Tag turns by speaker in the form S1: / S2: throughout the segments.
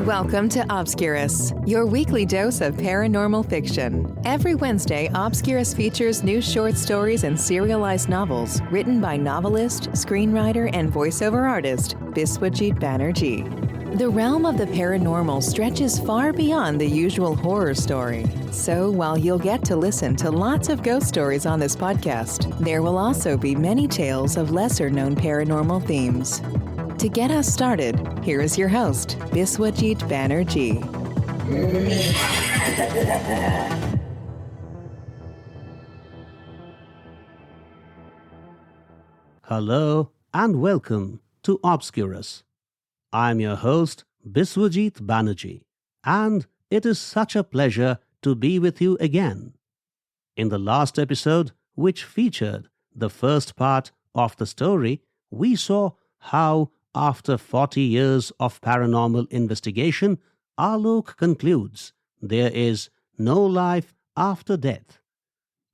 S1: Welcome to Obscurus, your weekly dose of paranormal fiction. Every Wednesday, Obscurus features new short stories and serialized novels written by novelist, screenwriter, and voiceover artist Biswajit Banerjee. The realm of the paranormal stretches far beyond the usual horror story. So while you'll get to listen to lots of ghost stories on this podcast, there will also be many tales of lesser-known paranormal themes. To get us started, here is your host, Biswajit Banerjee.
S2: Hello and welcome to Obscurus. I'm your host, Biswajit Banerjee, and it is such a pleasure to be with you again. In the last episode, which featured the first part of the story, we saw how after 40 years of paranormal investigation, Alok concludes there is no life after death.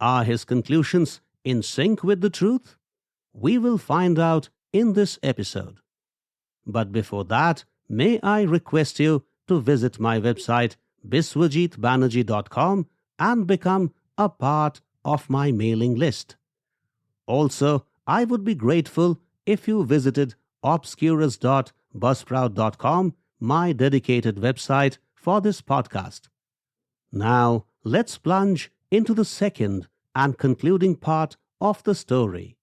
S2: Are his conclusions in sync with the truth? We will find out in this episode. But before that, may I request you to visit my website biswajitbanerjee.com and become a part of my mailing list. Also, I would be grateful if you visited obscurus.buzzsprout.com, my dedicated website for this podcast. Now, let's plunge into the second and concluding part of the story.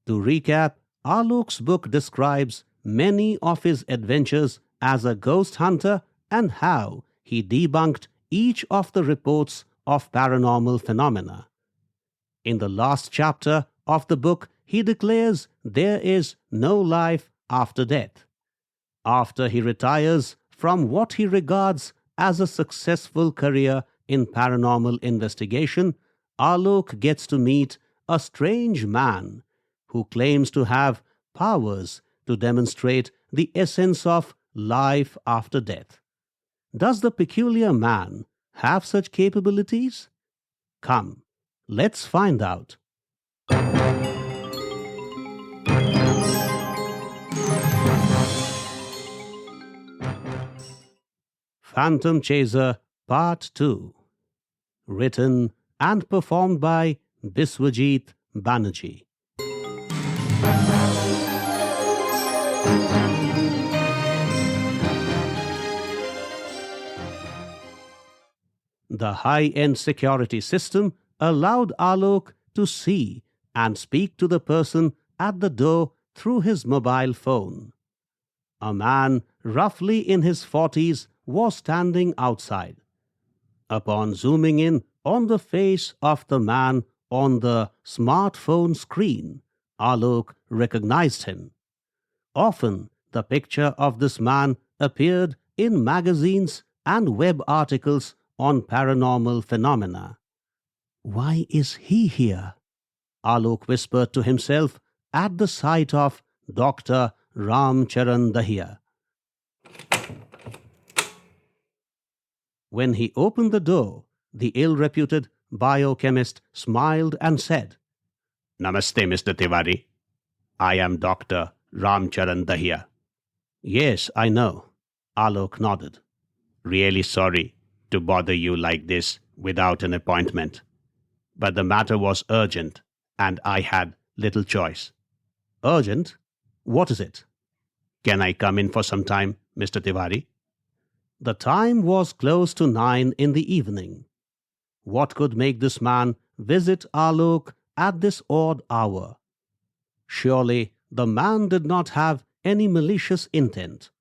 S2: To recap, Alok's book describes many of his adventures as a ghost hunter and how he debunked each of the reports of paranormal phenomena. In the last chapter of the book, he declares there is no life after death. After he retires from what he regards as a successful career in paranormal investigation, Alok gets to meet a strange man who claims to have powers to demonstrate the essence of life after death. Does the peculiar man have such capabilities? Come, let's find out. Phantom Chaser Part 2. Written and performed by Biswajit Banerjee. The high-end security system allowed Alok to see and speak to the person at the door through his mobile phone. A man roughly in his 40s was standing outside. Upon zooming in on the face of the man on the smartphone screen, Alok recognized him. Often, the picture of this man appeared in magazines and web articles on paranormal phenomena. Why is he here? Alok whispered to himself at the sight of Dr. Ramcharan Dahiya. When he opened the door, the ill-reputed biochemist smiled and said, "Namaste, Mr. Tiwari. I am Dr. Ramcharan Dahiya." "Yes, I know," Alok nodded. "Really sorry to bother you like this without an appointment. But the matter was urgent, and I had little choice." "Urgent? What is it?" "Can I come in for some time, Mr. Tiwari?" The time was close to 9 in the evening. What could make this man visit Alok at this odd hour? Surely the man did not have any malicious intent.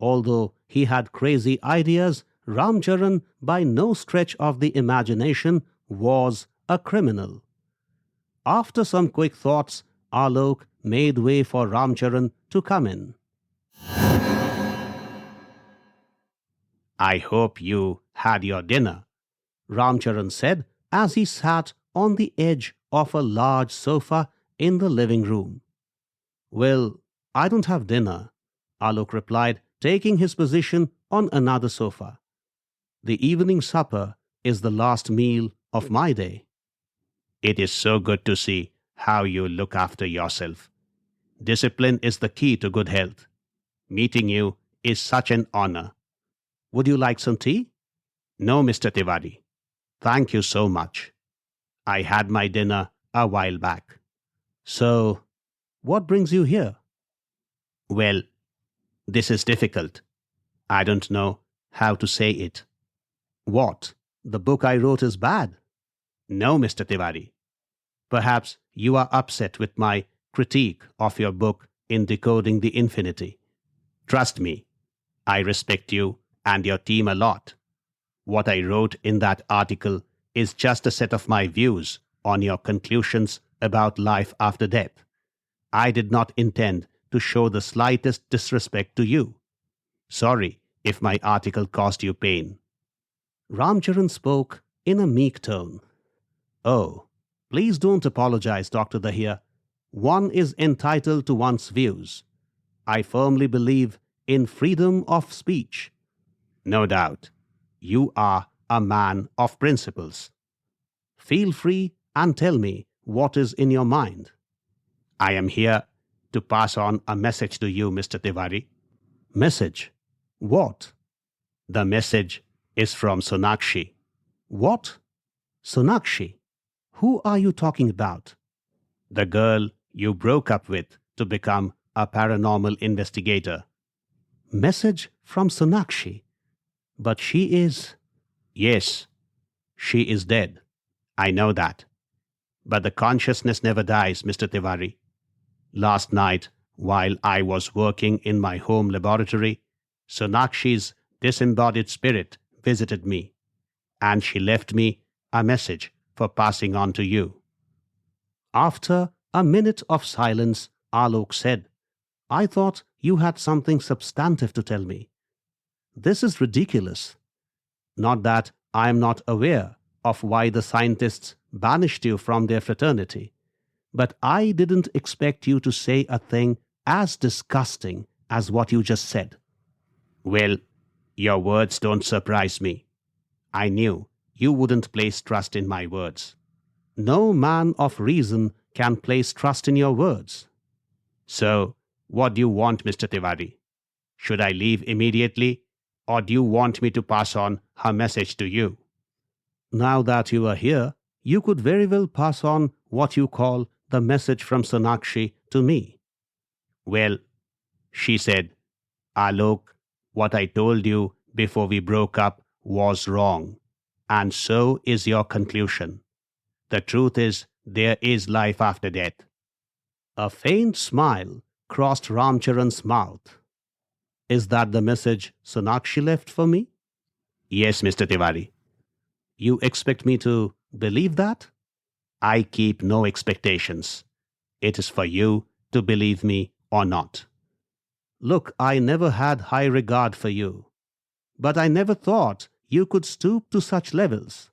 S2: Although he had crazy ideas, Ramcharan, by no stretch of the imagination, was a criminal. After some quick thoughts, Alok made way for Ramcharan to come in. "I hope you had your dinner," Ramcharan said as he sat on the edge of a large sofa in the living room. "Well, I don't have dinner," Alok replied, taking his position on another sofa. "The evening supper is the last meal of my day." "It is so good to see how you look after yourself. Discipline is the key to good health. Meeting you is such an honor. Would you like some tea? No, Mr. Tiwari. Thank you so much. I had my dinner a while back. So, what brings you here? Well, this is difficult. I don't know how to say it. What? The book I wrote is bad? No, Mr. Tiwari. Perhaps you are upset with my critique of your book in Decoding the Infinity. Trust me, I respect you and your team a lot. What I wrote in that article is just a set of my views on your conclusions about life after death. I did not intend to show the slightest disrespect to you. Sorry if my article caused you pain. Ramcharan spoke in a meek tone. Oh, please don't apologize, Dr. Dahiya. One is entitled to one's views. I firmly believe in freedom of speech. No doubt, you are a man of principles. Feel free and tell me what is in your mind. I am here to pass on a message to you, Mr. Tiwari. Message? What? The message is from Sonakshi. What? Sonakshi? Who are you talking about? The girl you broke up with to become a paranormal investigator. Message from Sonakshi? But she is... Yes, she is dead. I know that. But the consciousness never dies, Mr. Tiwari. Last night, while I was working in my home laboratory, Sonakshi's disembodied spirit visited me, and she left me a message for passing on to you. After a minute of silence, Alok said, I thought you had something substantive to tell me. This is ridiculous. Not that I am not aware of why the scientists banished you from their fraternity, but I didn't expect you to say a thing as disgusting as what you just said. Well, your words don't surprise me. I knew you wouldn't place trust in my words. No man of reason can place trust in your words. So, what do you want, Mr. Tiwari? Should I leave immediately, or do you want me to pass on her message to you? Now that you are here, you could very well pass on what you call the message from Sonakshi to me. Well, she said, Alok, what I told you before we broke up was wrong, and so is your conclusion. The truth is, there is life after death. A faint smile crossed Ramcharan's mouth. Is that the message Sonakshi left for me? Yes, Mr. Tiwari. You expect me to believe that? I keep no expectations. It is for you to believe me or not. Look, I never had high regard for you, but I never thought you could stoop to such levels.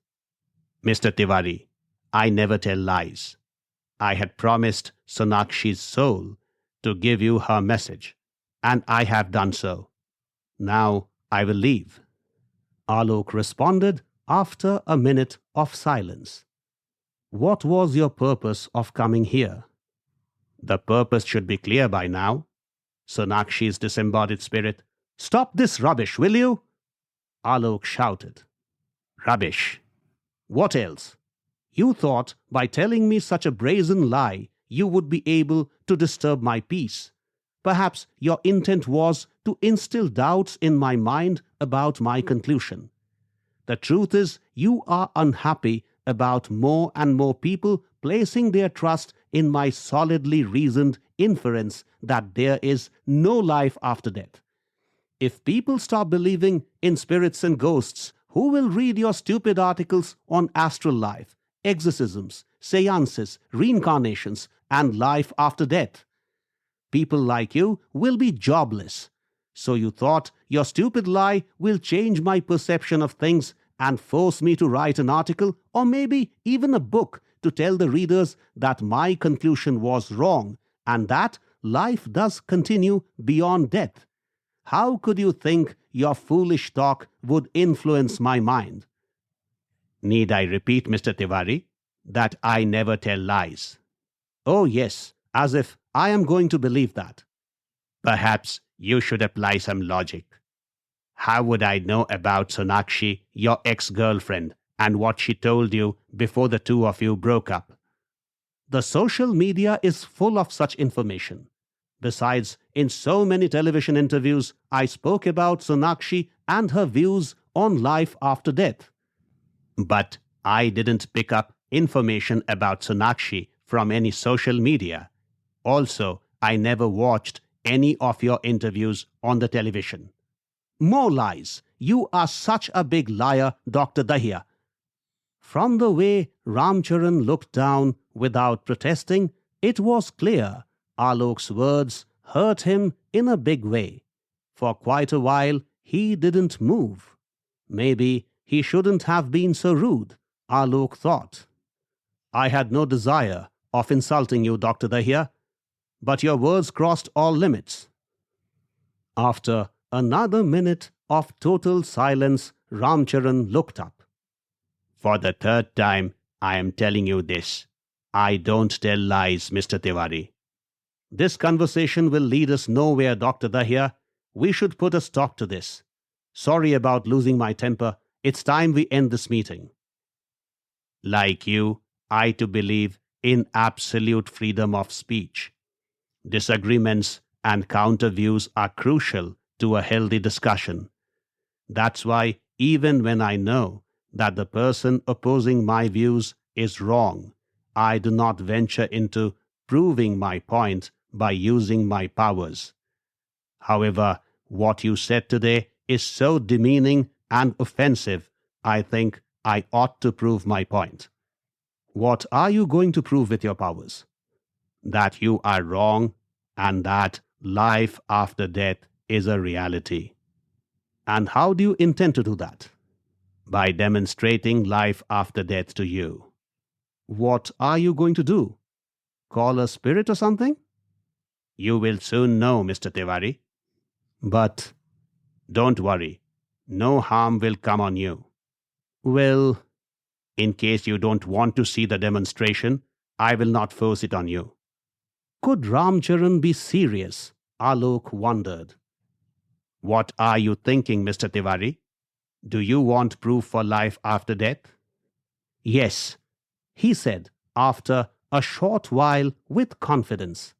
S2: Mr. Tiwari, I never tell lies. I had promised Sonakshi's soul to give you her message, and I have done so. Now I will leave. Alok responded after a minute of silence. What was your purpose of coming here? The purpose should be clear by now. Sonakshi's disembodied spirit. Stop this rubbish, will you? Alok shouted. Rubbish? What else? You thought by telling me such a brazen lie, you would be able to disturb my peace. Perhaps your intent was to instill doubts in my mind about my conclusion. The truth is, you are unhappy about more and more people placing their trust in my solidly reasoned inference that there is no life after death. If people stop believing in spirits and ghosts, who will read your stupid articles on astral life, exorcisms, seances, reincarnations, and life after death? People like you will be jobless. So you thought your stupid lie will change my perception of things and force me to write an article or maybe even a book to tell the readers that my conclusion was wrong and that life does continue beyond death. How could you think your foolish talk would influence my mind? Need I repeat, Mr. Tiwari, that I never tell lies? Oh, yes, as if I am going to believe that. Perhaps you should apply some logic. How would I know about Sonakshi, your ex-girlfriend, and what she told you before the two of you broke up? The social media is full of such information. Besides, in so many television interviews, I spoke about Sonakshi and her views on life after death. But I didn't pick up information about Sonakshi from any social media. Also, I never watched any of your interviews on the television. More lies. You are such a big liar, Dr. Dahiya. From the way Ramcharan looked down without protesting, it was clear Alok's words hurt him in a big way. For quite a while, he didn't move. Maybe he shouldn't have been so rude, Alok thought. I had no desire of insulting you, Dr. Dahiya, but your words crossed all limits. After another minute of total silence, Ramcharan looked up. For the third time, I am telling you this. I don't tell lies, Mr. Tiwari. This conversation will lead us nowhere, Dr. Dahiya. We should put a stop to this. Sorry about losing my temper. It's time we end this meeting. Like you, I too believe in absolute freedom of speech. Disagreements and counter views are crucial to a healthy discussion. That's why even when I know that the person opposing my views is wrong, I do not venture into proving my point by using my powers. However, what you said today is so demeaning and offensive, I think I ought to prove my point. What are you going to prove with your powers? That you are wrong and that life after death is a reality. And how do you intend to do that? By demonstrating life after death to you. What are you going to do? Call a spirit or something? You will soon know, Mr. Tiwari. But don't worry, no harm will come on you. Well, in case you don't want to see the demonstration, I will not force it on you. Could Ramcharan be serious? Alok wondered. What are you thinking, Mr. Tiwari? Do you want proof for life after death? Yes, he said after a short while with confidence.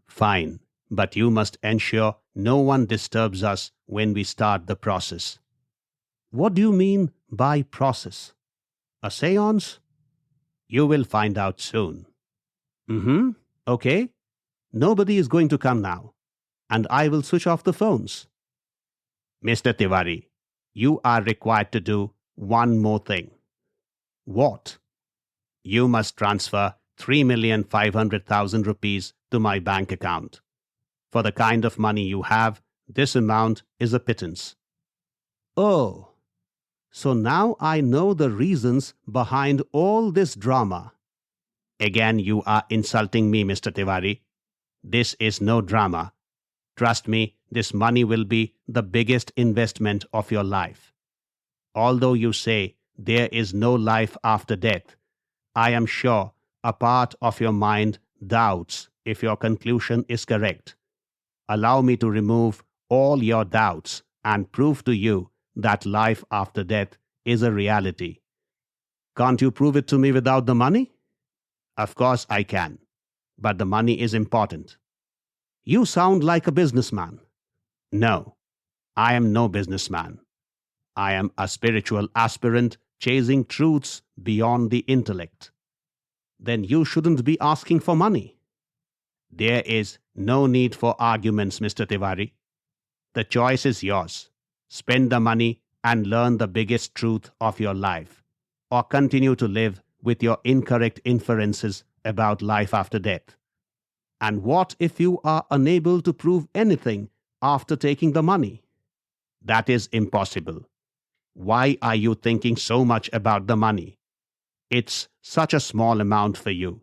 S2: Fine, but you must ensure no one disturbs us when we start the process. What do you mean by process? A seance? You will find out soon. Okay. Nobody is going to come now, and I will switch off the phones. Mr. Tiwari, you are required to do one more thing. What? You must transfer 3,500,000 rupees to my bank account. For the kind of money you have, this amount is a pittance. Oh, so now I know the reasons behind all this drama. Again, you are insulting me, Mr. Tiwari. This is no drama. Trust me, this money will be the biggest investment of your life. Although you say there is no life after death, I am sure a part of your mind doubts if your conclusion is correct. Allow me to remove all your doubts and prove to you that life after death is a reality. Can't you prove it to me without the money? Of course I can, but the money is important. You sound like a businessman. No, I am no businessman. I am a spiritual aspirant chasing truths beyond the intellect. Then you shouldn't be asking for money. There is no need for arguments, Mr. Tiwari. The choice is yours. Spend the money and learn the biggest truth of your life, or continue to live with your incorrect inferences about life after death. And what if you are unable to prove anything after taking the money? That is impossible. Why are you thinking so much about the money? It's such a small amount for you.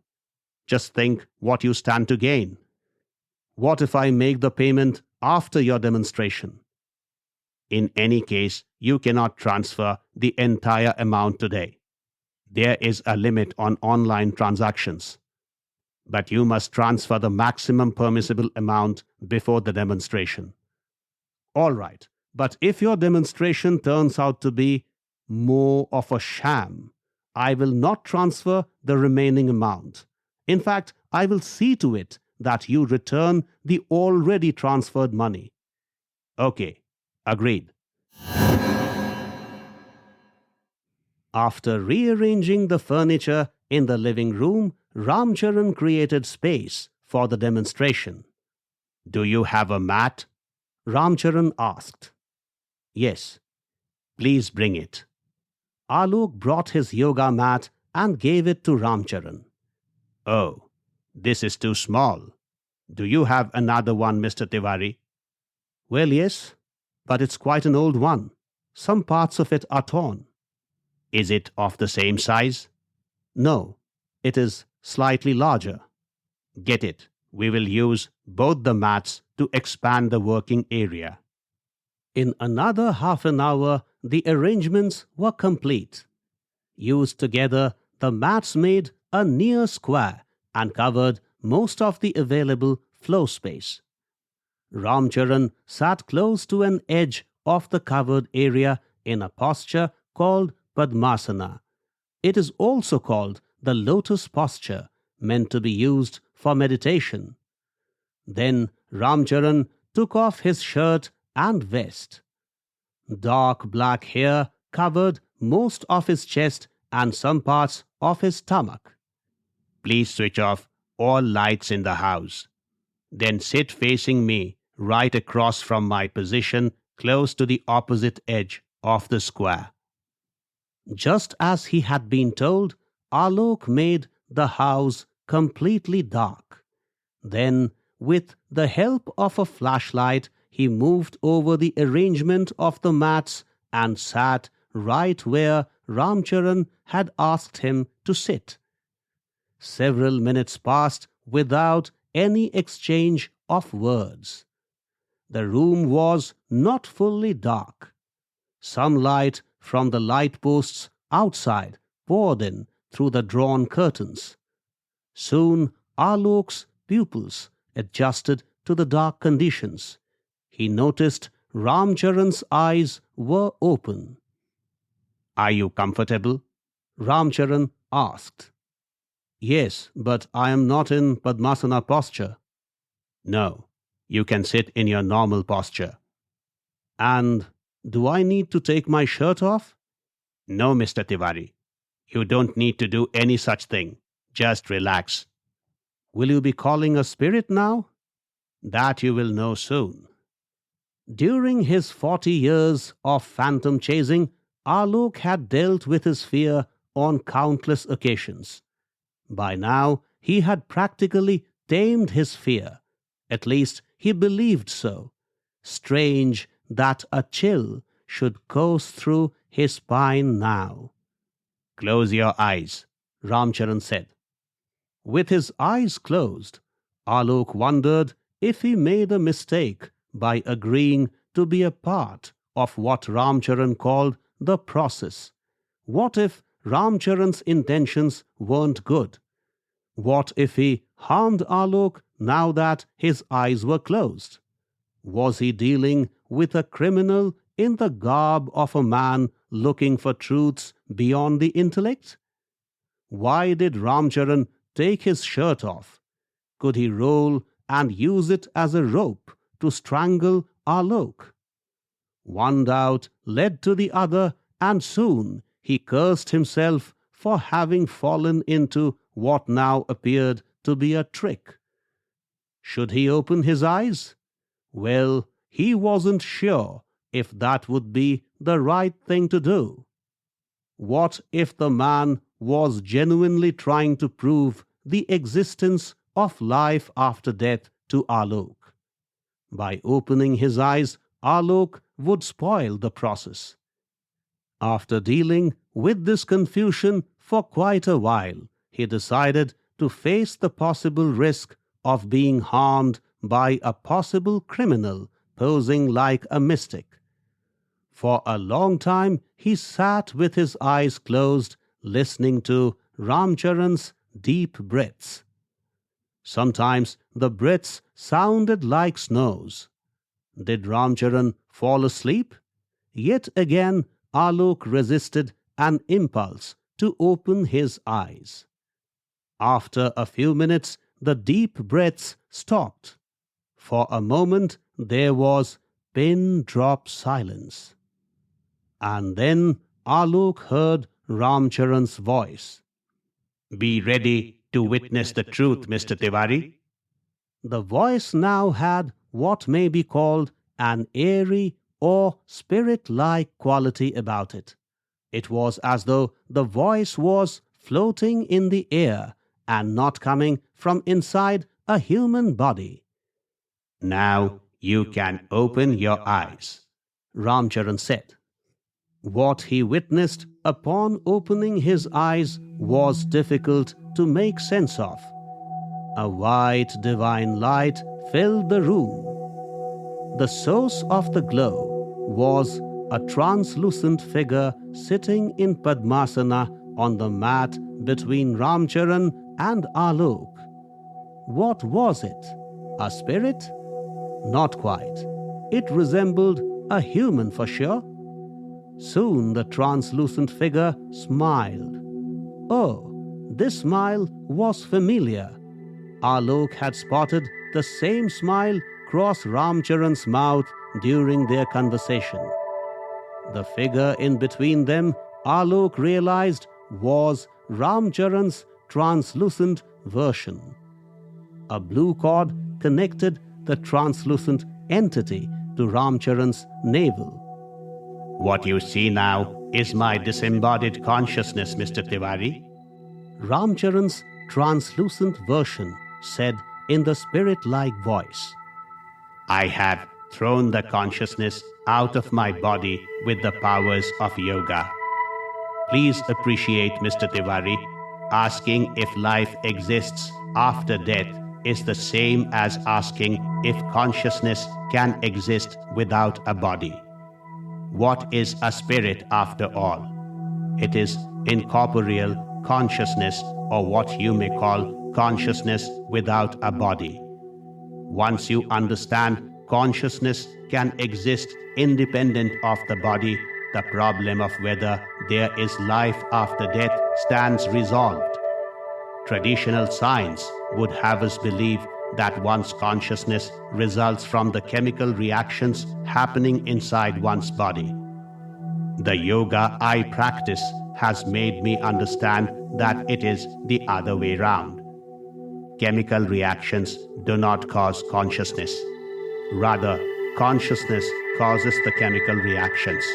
S2: Just think what you stand to gain. What if I make the payment after your demonstration? In any case, you cannot transfer the entire amount today. There is a limit on online transactions. but you must transfer the maximum permissible amount before the demonstration. All right, but if your demonstration turns out to be more of a sham, I will not transfer the remaining amount. In fact, I will see to it that you return the already transferred money. Okay, agreed. After rearranging the furniture in the living room, Ramcharan created space for the demonstration. Do you have a mat? Ramcharan asked. Yes. Please bring it. Alok brought his yoga mat and gave it to Ramcharan. Oh, this is too small. Do you have another one, Mr. Tiwari? Well, yes, but it's quite an old one. Some parts of it are torn. Is it of the same size? No, it is slightly larger. Get it. We will use both the mats to expand the working area. In another half an hour, the arrangements were complete. Used together, the mats made a near square and covered most of the available floor space. Ramcharan sat close to an edge of the covered area in a posture called Padmasana. It is also called the lotus posture, meant to be used for meditation. Then Ramcharan took off his shirt and vest. Dark black hair covered most of his chest and some parts of his stomach. Please switch off all lights in the house. Then sit facing me right across from my position close to the opposite edge of the square. Just as he had been told, Alok made the house completely dark. Then, with the help of a flashlight, he moved over the arrangement of the mats and sat right where Ramcharan had asked him to sit. Several minutes passed without any exchange of words. The room was not fully dark. Some light from the light posts outside poured in through the drawn curtains. Soon Alok's pupils adjusted to the dark conditions. He noticed Ramcharan's eyes were open. Are you comfortable? Ramcharan asked. Yes, but I am not in Padmasana posture. No, you can sit in your normal posture. And do I need to take my shirt off? No, Mr. Tiwari. You don't need to do any such thing. Just relax. Will you be calling a spirit now? That you will know soon. During his 40 years of phantom chasing, Alok had dealt with his fear on countless occasions. By now, he had practically tamed his fear. At least he believed so. Strange that a chill should course through his spine now. Close your eyes, Ramcharan said. With his eyes closed, Alok wondered if he made a mistake by agreeing to be a part of what Ramcharan called the process. What if Ramcharan's intentions weren't good? What if he harmed Alok now that his eyes were closed? Was he dealing with a criminal in the garb of a man looking for truths beyond the intellect? Why did Ramcharan take his shirt off? Could he roll and use it as a rope to strangle Alok? One doubt led to the other, and soon he cursed himself for having fallen into what now appeared to be a trick. Should he open his eyes? Well, he wasn't sure if that would be the right thing to do. What if the man was genuinely trying to prove the existence of life after death to Alok? By opening his eyes, Alok would spoil the process. After dealing with this confusion for quite a while, he decided to face the possible risk of being harmed by a possible criminal posing like a mystic. For a long time, he sat with his eyes closed, listening to Ramcharan's deep breaths. Sometimes the breaths sounded like snows. Did Ramcharan fall asleep? Yet again Alok resisted an impulse to open his eyes. After a few minutes, the deep breaths stopped. For a moment there was pin-drop silence. And then Alok heard Ramcharan's voice. "Be ready to witness the truth, Mr. Tiwari." The voice now had what may be called an airy or spirit-like quality about it. It was as though the voice was floating in the air and not coming from inside a human body. "Now you can open your eyes," Ramcharan said. What he witnessed upon opening his eyes was difficult to make sense of. A white divine light filled the room. The source of the glow was a translucent figure sitting in Padmasana on the mat between Ramcharan and Alok. What was it? A spirit? Not quite. It resembled a human for sure. Soon the translucent figure smiled. Oh, this smile was familiar. Alok had spotted the same smile cross Ramcharan's mouth during their conversation. The figure in between them, Alok realized, was Ramcharan's translucent version. A blue cord connected the translucent entity to Ramcharan's navel. "What you see now is my disembodied consciousness, Mr. Tiwari," Ramcharan's translucent version said in the spirit-like voice. "I have thrown the consciousness out of my body with the powers of yoga. Please appreciate, Mr. Tiwari, asking if life exists after death is the same as asking if consciousness can exist without a body. What is a spirit after all? It is incorporeal consciousness, or what you may call consciousness without a body. Once you understand consciousness can exist independent of the body, the problem of whether there is life after death stands resolved. Traditional science would have us believe that one's consciousness results from the chemical reactions happening inside one's body. The yoga I practice has made me understand that it is the other way round. Chemical reactions do not cause consciousness. Rather, consciousness causes the chemical reactions.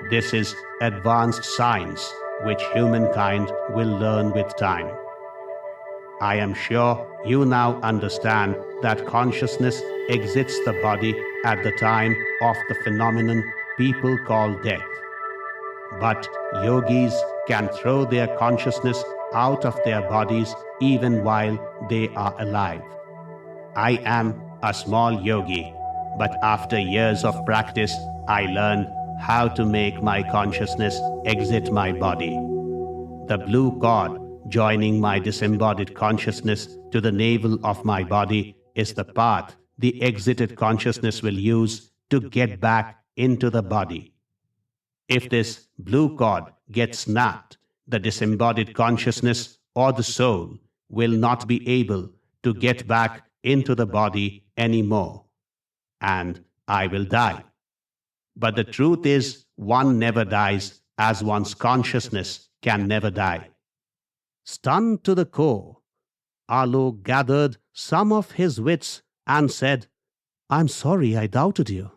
S2: This is advanced science which humankind will learn with time. I am sure you now understand that consciousness exits the body at the time of the phenomenon people call death. But yogis can throw their consciousness out of their bodies even while they are alive. I am a small yogi, but after years of practice, I learned how to make my consciousness exit my body. The blue cord joining my disembodied consciousness to the navel of my body is the path the exited consciousness will use to get back into the body. If this blue cord gets snapped, the disembodied consciousness or the soul will not be able to get back into the body anymore, and I will die. But the truth is, one never dies, as one's consciousness can never die. Stunned to the core, Alok gathered some of his wits and said, "I'm sorry I doubted you."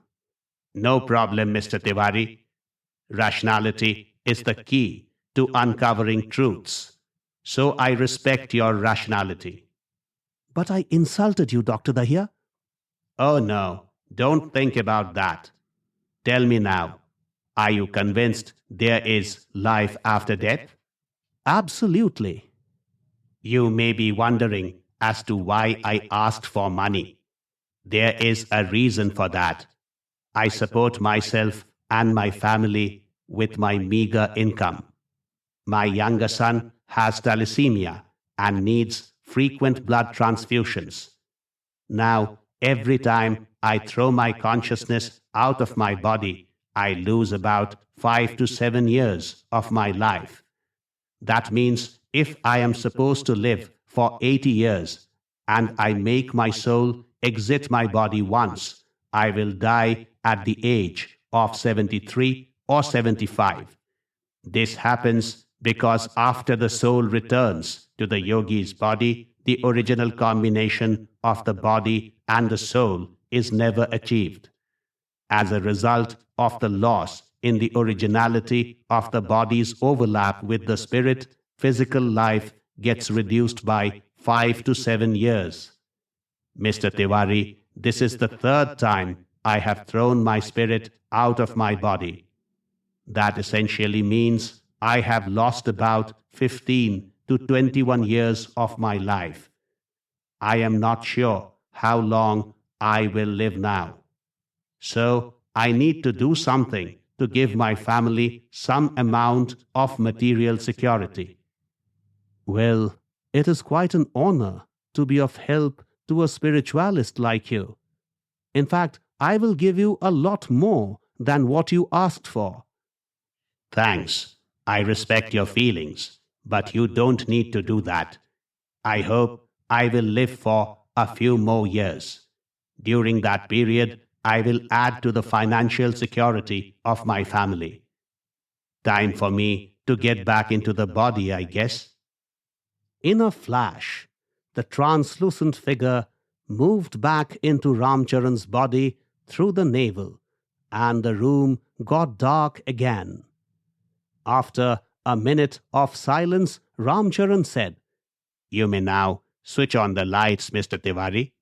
S2: "No problem, Mr. Tiwari. Rationality is the key to uncovering truths, so I respect your rationality." "But I insulted you, Dr. Dahiya." "Oh no, don't think about that. Tell me now, are you convinced there is life after death?" "Absolutely." You may be wondering as to why I asked for money. There is a reason for that. I support myself and my family with my meager income. My younger son has thalassemia and needs frequent blood transfusions. Now, every time I throw my consciousness out of my body, I lose about 5 to 7 years of my life. That means if I am supposed to live for 80 years and I make my soul exit my body once, I will die at the age of 73 or 75. This happens because after the soul returns to the yogi's body, the original combination of the body and the soul is never achieved. As a result of the loss in the originality of the body's overlap with the spirit, physical life gets reduced by 5 to 7 years. Mr. Tiwari, this is the third time I have thrown my spirit out of my body. That essentially means I have lost about 15 to 21 years of my life. I am not sure how long I will live now. So I need to do something to give my family some amount of material security. Well, it is quite an honor to be of help to a spiritualist like you. In fact, I will give you a lot more than what you asked for. Thanks. I respect your feelings, but you don't need to do that. I hope I will live for a few more years. During that period, I will add to the financial security of my family. Time for me to get back into the body, I guess. In a flash, the translucent figure moved back into Ramcharan's body through the navel, and the room got dark again. After a minute of silence, Ramcharan said, "You may now switch on the lights, Mr. Tiwari."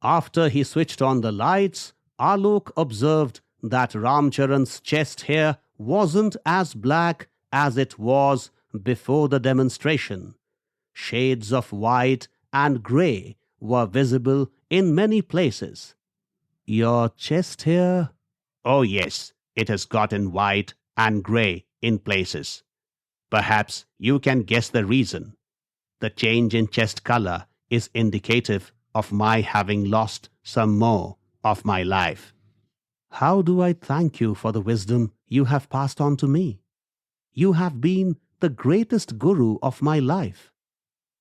S2: After he switched on the lights, Alok observed that Ramcharan's chest hair wasn't as black as it was before the demonstration. Shades of white and grey were visible in many places. "Your chest hair?" "Oh yes, it has gotten white and grey in places. Perhaps you can guess the reason. The change in chest color is indicative of my having lost some more of my life." "How do I thank you for the wisdom you have passed on to me? You have been the greatest guru of my life."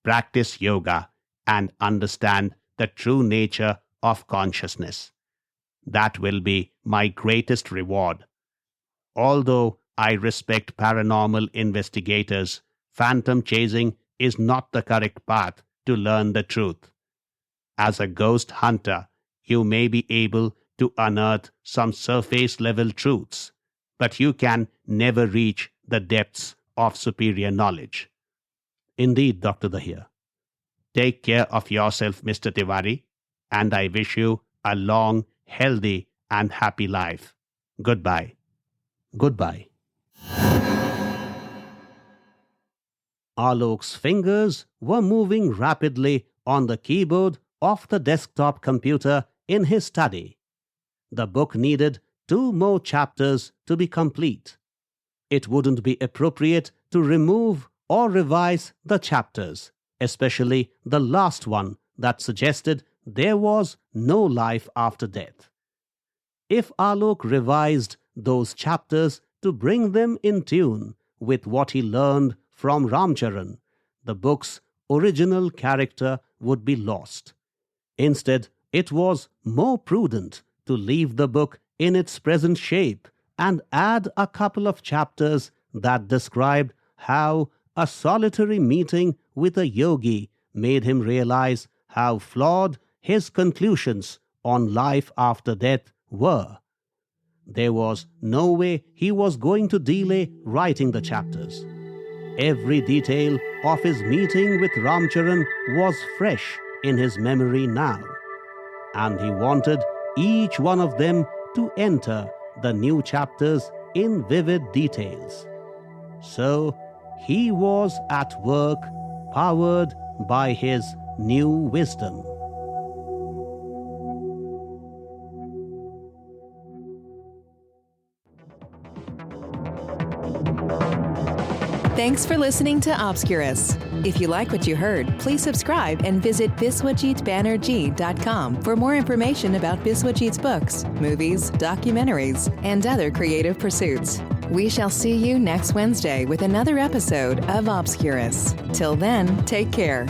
S2: Practice yoga and understand the true nature of consciousness. That will be my greatest reward. Although I respect paranormal investigators, phantom chasing is not the correct path to learn the truth. As a ghost hunter, you may be able to unearth some surface level truths, but you can never reach the depths of superior knowledge. Indeed, Dr. Dahiya. Take care of yourself, Mr. Tiwari, and I wish you a long, healthy, and happy life. Goodbye. Goodbye. Alok's fingers were moving rapidly on the keyboard of the desktop computer in his study. The book needed 2 more chapters to be complete. It wouldn't be appropriate to remove or revise the chapters, especially the last one that suggested there was no life after death. If Alok revised those chapters to bring them in tune with what he learned from Ramcharan, the book's original character would be lost. Instead, it was more prudent to leave the book in its present shape and add a couple of chapters that described how a solitary meeting with a yogi made him realize how flawed his conclusions on life after death were. There was no way he was going to delay writing the chapters. Every detail of his meeting with Ramcharan was fresh in his memory now, and he wanted each one of them to enter the new chapters in vivid details. So he was at work, powered by his new wisdom.
S1: Thanks Thanks for listening to Obscurus. If you like what you heard, please subscribe and visit biswajitbanerjee.com for more information about Biswajit's books, movies, documentaries, and other creative pursuits. We shall see you next Wednesday with another episode of Obscurus. Till then, take care.